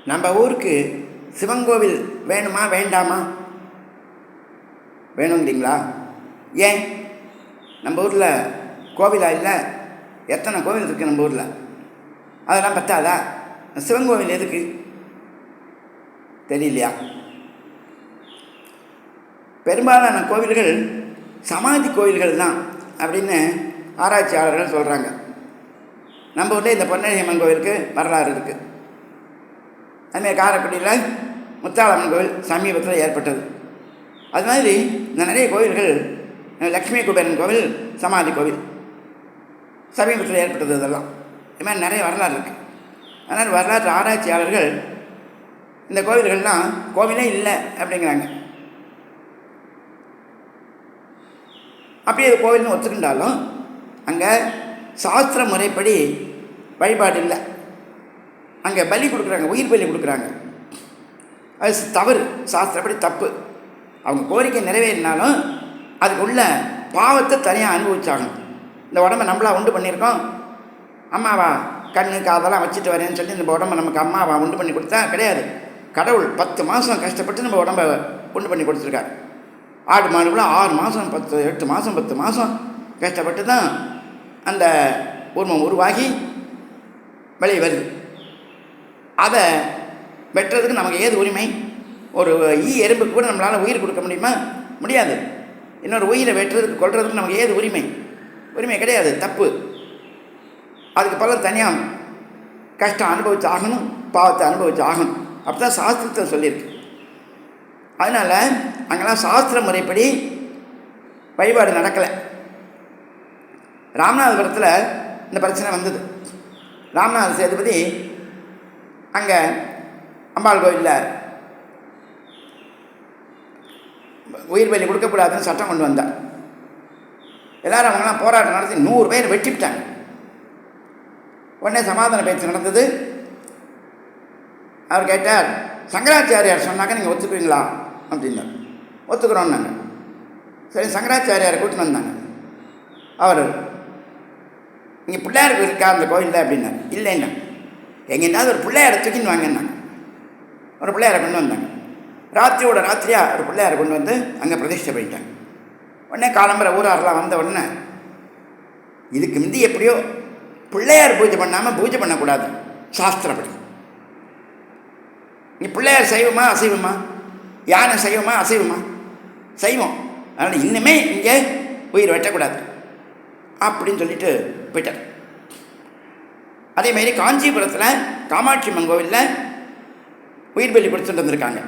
நம்ம ஊருக்கு சிவன் கோவில் வேணுமா வேண்டாமா? வேணுங்கிறீங்களா? ஏன்? நம்ம ஊரில் கோவிலா இல்லை? எத்தனை கோவில் இருக்குது நம்ம ஊரில்? அதெல்லாம் பத்தாதா? சிவன் கோவில் எதுக்கு தெரியலையா? பெரும்பாலான கோவில்கள் சமாதி கோவில்கள் தான் அப்படின்னு ஆராய்ச்சியாளர்கள் சொல்கிறாங்க. நம்ம ஊரில் இந்த பொன்னழியம்மன் கோவிலுக்கு வரலாறு இருக்குது. அதுமாதிரி காரைக்குடியில் முத்தாளம்மன் கோவில் சமீபத்தில் ஏற்பட்டது. அது மாதிரி இந்த நிறைய கோவில்கள், லக்ஷ்மி குபேரன் கோவில் சமாதி கோவில் சமீபத்தில் ஏற்பட்டது. இதெல்லாம் இது மாதிரி நிறைய வரலாறு இருக்குது. அதனால் வரலாற்று ஆராய்ச்சியாளர்கள் இந்த கோவில்கள்லாம் கோவிலே இல்லை அப்படிங்கிறாங்க. அப்படியே அது கோவில்னு ஒத்துக்கிட்டாலும் அங்கே சாஸ்திர முறைப்படி வழிபாடு இல்லை. அங்கே பலி கொடுக்குறாங்க, உயிர் பலி கொடுக்குறாங்க. அது தவறு, சாஸ்திரப்படி தப்பு. அவங்க கோரிக்கை நிறைவேறினாலும் அதுக்குள்ள பாவத்தை தனியாக அனுபவிச்சாகணும். இந்த உடம்பை நம்மளா உண்டு பண்ணியிருக்கோம், அம்மாவா கண்ணு காதெல்லாம் வச்சுட்டு வரேன்னு சொல்லி இந்த உடம்பை நமக்கு அம்மாவா உண்டு பண்ணி கொடுத்தா கிடையாது. கடவுள் 10 மாதம் கஷ்டப்பட்டு நம்ம உடம்பை உண்டு பண்ணி கொடுத்துருக்காரு. ஆடு மாடுக்குள்ள 6 மாதம் 8 மாதம் 10 மாதம் கஷ்டப்பட்டு தான் அந்த உருவம் உருவாகி வெளியே வருது. அதை வெட்டுறதுக்கு நமக்கு ஏது உரிமை? ஒரு எறும்புக்கு கூட நம்மளால் உயிர் கொடுக்க முடியுமா? முடியாது. இன்னொரு உயிரை வெட்டுறதுக்கு கொல்றதுக்கு நமக்கு ஏது உரிமை? உரிமை கிடையாது, தப்பு. அதுக்கு பல தனியாக கஷ்டம் அனுபவிச்சு ஆகணும், பாவத்தை அனுபவிச்சு ஆகணும். அப்படி தான் சாஸ்திரத்தில் சொல்லியிருக்கு. அதனால் அங்கெல்லாம் சாஸ்திர முறைப்படி வழிபாடு நடக்கலை. ராமநாதபுரத்தில் இந்த பிரச்சனை வந்தது. ராமநாத சேதுபதி அங்கே அம்பாள் கோவிலில் உயிர் பலி கொடுக்கக்கூடாதுன்னு சட்டம் கொண்டு வந்தார். எல்லோரும் அவங்களாம் போராட்டம் நடத்தி 100 பேர் வெட்டிவிட்டாங்க. உடனே சமாதான பேச்சு நடந்தது. அவர் கேட்டார், சங்கராச்சாரியார் சொன்னாக்க நீங்கள் ஒத்துக்குவீங்களா அப்படின்னார். ஒத்துக்கிறோன்னாங்க. சரி, சங்கராச்சாரியாரை கூட்டின்னு வந்தாங்க. அவர் இங்கே பிள்ளையாருக்கு இருக்கா அந்த கோயிலில் அப்படின்னார். இல்லைன்னா எங்கேயாவது ஒரு பிள்ளையாரை தூக்கின்னு வாங்கினாங்க. ஒரு பிள்ளையாரை கொண்டு வந்தாங்க. ராத்திரியோட ராத்திரியாக ஒரு பிள்ளையாரை கொண்டு வந்து அங்கே பிரதிஷ்டை பண்ணிட்டாங்க. உடனே காலம்பரை ஊராரெலாம் வந்த உடனே இதுக்கு முந்தி எப்படியோ பிள்ளையார் பூஜை பண்ணாமல் பூஜை பண்ணக்கூடாது சாஸ்திரப்படி. நீ பிள்ளையார் சைவமா அசைவமா? யானை சைவமா அசைவமா? சைவம். அதனால் இன்னுமே இங்கே உயிர் வெட்டக்கூடாது அப்படின்னு சொல்லிட்டு போயிட்டார். அதேமாரி காஞ்சிபுரத்தில் காமாட்சி அம்மன் கோவிலில் உயிர் பலி கொடுத்துட்டு வந்திருக்காங்க.